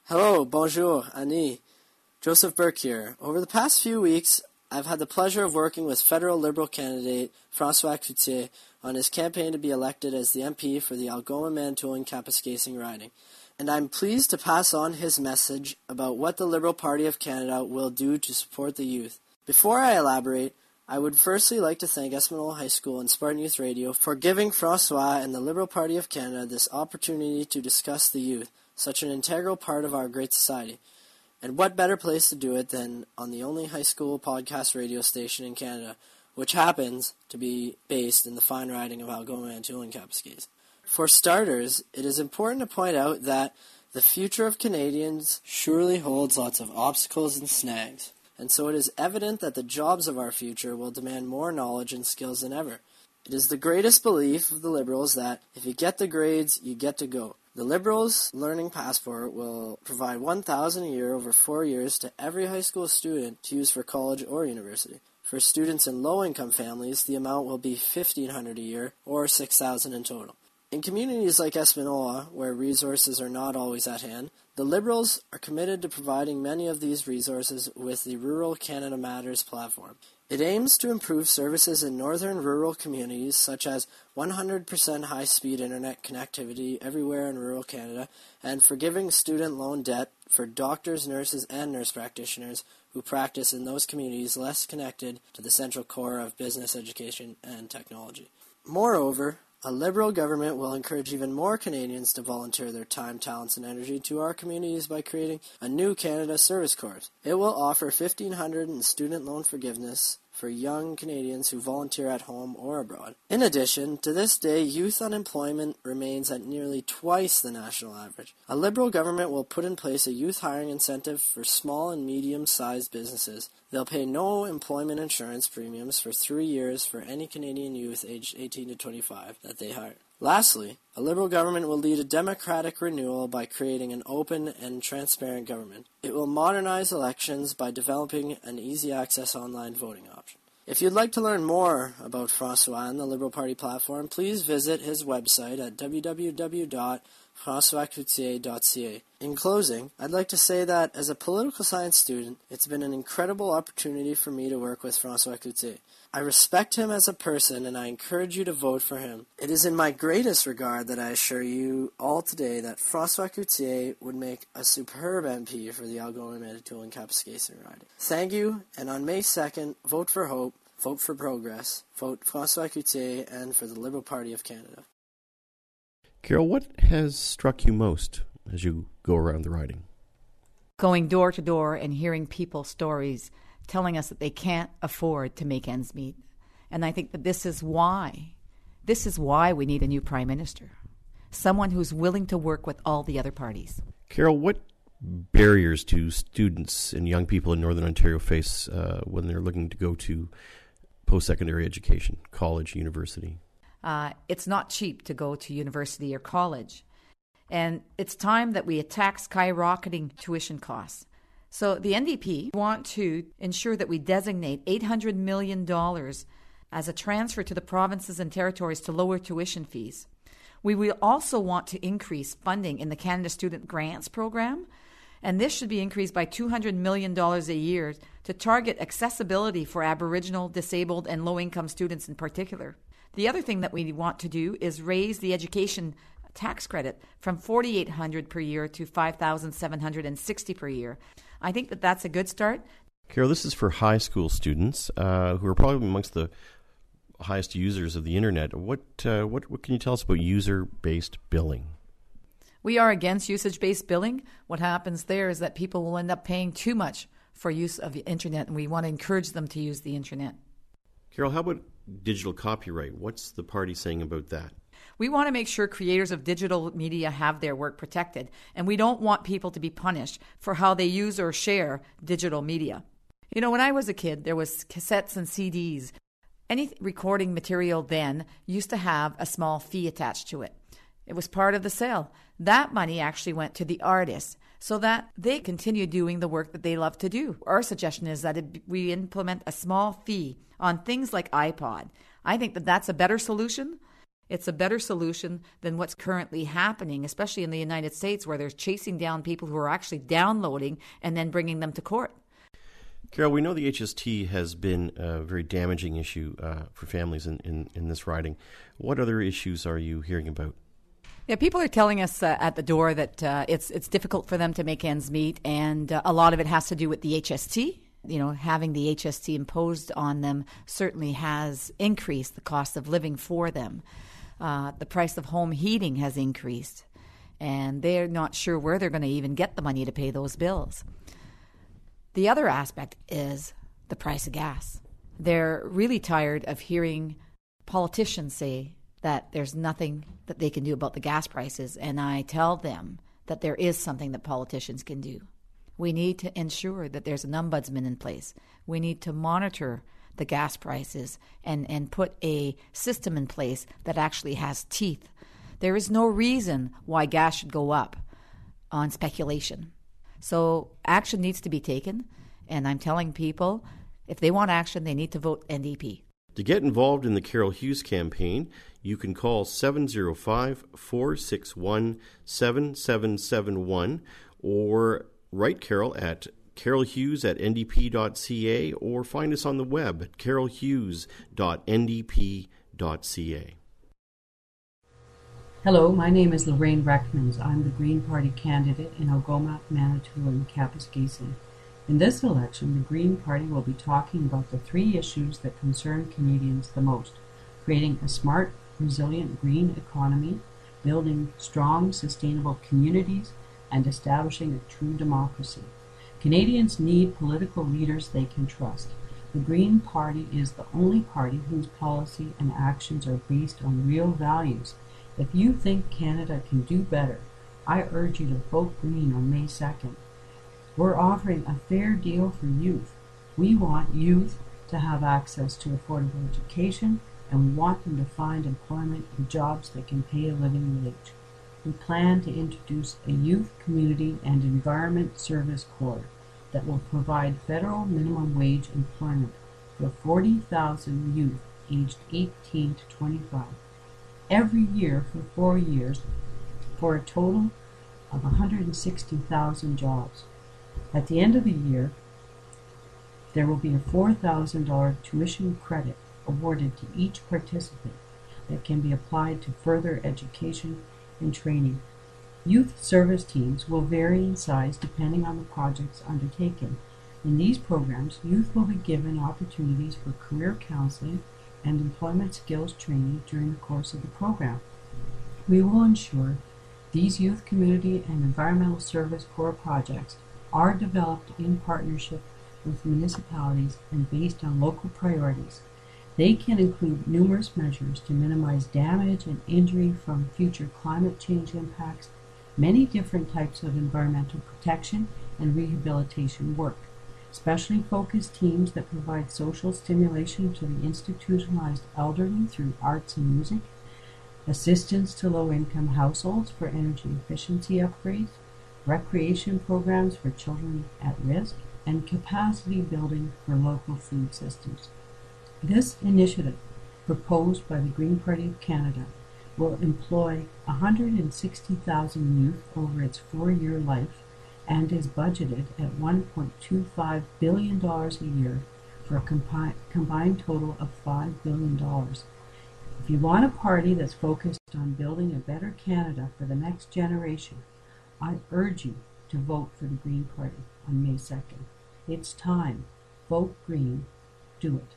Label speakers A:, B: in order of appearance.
A: Hello, bonjour, Annie. Joseph Burke here. Over the past few weeks, I've had the pleasure of working with federal Liberal candidate Francois Cloutier on his campaign to be elected as the MP for the Algoma Manitoulin Kapuskasing riding. And I'm pleased to pass on his message about what the Liberal Party of Canada will do to support the youth. Before I elaborate, I would firstly like to thank Espanola High School and Spartan Youth Radio for giving Francois and the Liberal Party of Canada this opportunity to discuss the youth, such an integral part of our great society. And what better place to do it than on the only high school podcast radio station in Canada, which happens to be based in the fine riding of Algoma Manitoulin Kapuskasing. For starters, it is important to point out that the future of Canadians surely holds lots of obstacles and snags, and so it is evident that the jobs of our future will demand more knowledge and skills than ever. It is the greatest belief of the Liberals that if you get the grades, you get to go. The Liberals' Learning Passport will provide $1,000 a year over 4 years to every high school student to use for college or university. For students in low-income families, the amount will be $1,500 a year, or $6,000 in total. In communities like Espanola, where resources are not always at hand, the Liberals are committed to providing many of these resources with the Rural Canada Matters platform. It aims to improve services in northern rural communities such as 100% high-speed internet connectivity everywhere in rural Canada and forgiving student loan debt for doctors, nurses, and nurse practitioners who practice in those communities less connected to the central core of business, education, and technology. Moreover, a Liberal government will encourage even more Canadians to volunteer their time, talents, and energy to our communities by creating a new Canada Service Corps. It will offer $1,500 in student loan forgiveness for young Canadians who volunteer at home or abroad. In addition, to this day, youth unemployment remains at nearly twice the national average. A Liberal government will put in place a youth hiring incentive for small and medium-sized businesses. They'll pay no employment insurance premiums for 3 years for any Canadian youth aged 18 to 25 that they hire. Lastly, a Liberal government will lead a democratic renewal by creating an open and transparent government. It will modernize elections by developing an easy-access online voting option. If you'd like to learn more about Francois and the Liberal Party platform, please visit his website at www.francoiscloutier.ca. In closing, I'd like to say that as a political science student, it's been an incredible opportunity for me to work with Francois Cloutier. I respect him as a person, and I encourage you to vote for him. It is in my greatest regard that I assure you all today that Francois Cloutier would make a superb MP for the Algoma Manitoulin Kapuskasing riding. Thank you, and on May 2nd, vote for hope, vote for progress, vote Francois Cloutier, and for the Liberal Party of Canada.
B: Carol, what has struck you most as you go around the riding?
C: Going door to door and hearing people's stories telling us that they can't afford to make ends meet. And I think that this is why we need a new prime minister, someone who's willing to work with all the other parties.
B: Carol, what barriers do students and young people in Northern Ontario face when they're looking to go to post-secondary education, college, university?
C: It's not cheap to go to university or college. And it's time that we attack skyrocketing tuition costs. So the NDP want to ensure that we designate $800 million as a transfer to the provinces and territories to lower tuition fees. We will also want to increase funding in the Canada Student Grants Program, and this should be increased by $200 million a year to target accessibility for Aboriginal, disabled, and low-income students in particular. The other thing that we want to do is raise the education tax credit from $4,800 per year to $5,760 per year. I think that that's a good start.
B: Carol, this is for high school students who are probably amongst the highest users of the internet. What can you tell us about user-based billing?
C: We are against usage-based billing. What happens there is that people will end up paying too much for use of the internet, and we want to encourage them to use the internet.
B: Carol, how about digital copyright? What's the party saying about that?
C: We want to make sure creators of digital media have their work protected, and we don't want people to be punished for how they use or share digital media. You know, when I was a kid, there was cassettes and CDs. Any recording material then used to have a small fee attached to it. It was part of the sale. That money actually went to the artists so that they continue doing the work that they love to do. Our suggestion is that we implement a small fee on things like iPod. I think that that's a better solution. It's a better solution than what's currently happening, especially in the United States, where they're chasing down people who are actually downloading and then bringing them to court.
B: Carol, we know the HST has been a very damaging issue for families in this riding. What other issues are you hearing about?
C: Yeah, people are telling us at the door that it's difficult for them to make ends meet, and a lot of it has to do with the HST. Having the HST imposed on them certainly has increased the cost of living for them. The price of home heating has increased, and they're not sure where they're going to even get the money to pay those bills. The other aspect is the price of gas. They're really tired of hearing politicians say that there's nothing that they can do about the gas prices, and I tell them that there is something that politicians can do. We need to ensure that there's an ombudsman in place. We need to monitor the gas prices and put a system in place that actually has teeth. There is no reason why gas should go up on speculation. So action needs to be taken, and I'm telling people if they want action, they need to vote NDP.
B: To get involved in the Carol Hughes campaign, you can call 705-461-7771 or write Carol at carolhughes@ndp.ca or find us on the web at carolhughes.ndp.ca.
D: Hello, my name is Lorraine Rekmans. I'm the Green Party candidate in Algoma, Manitoulin, Kapuskasing. In this election, the Green Party will be talking about the 3 issues that concern Canadians the most: creating a smart, resilient green economy, building strong, sustainable communities, and establishing a true democracy. Canadians need political leaders they can trust. The Green Party is the only party whose policy and actions are based on real values. If you think Canada can do better, I urge you to vote Green on May 2nd. We're offering a fair deal for youth. We want youth to have access to affordable education, and we want them to find employment in jobs that can pay a living wage. We plan to introduce a youth, community, and environment service corps that will provide federal minimum wage employment for 40,000 youth aged 18 to 25 every year for 4 years, for a total of 160,000 jobs. At the end of the year, there will be a $4,000 tuition credit awarded to each participant that can be applied to further education and training. Youth service teams will vary in size depending on the projects undertaken. In these programs, youth will be given opportunities for career counseling and employment skills training during the course of the program. We will ensure these youth, community, and environmental service corps projects are developed in partnership with municipalities and based on local priorities. They can include numerous measures to minimize damage and injury from future climate change impacts, many different types of environmental protection and rehabilitation work, specially focused teams that provide social stimulation to the institutionalized elderly through arts and music, assistance to low-income households for energy efficiency upgrades, recreation programs for children at risk, and capacity building for local food systems. This initiative, proposed by the Green Party of Canada, will employ 160,000 youth over its 4-year life and is budgeted at $1.25 billion a year for a combined total of $5 billion. If you want a party that's focused on building a better Canada for the next generation, I urge you to vote for the Green Party on May 2nd. It's time. Vote Green. Do it.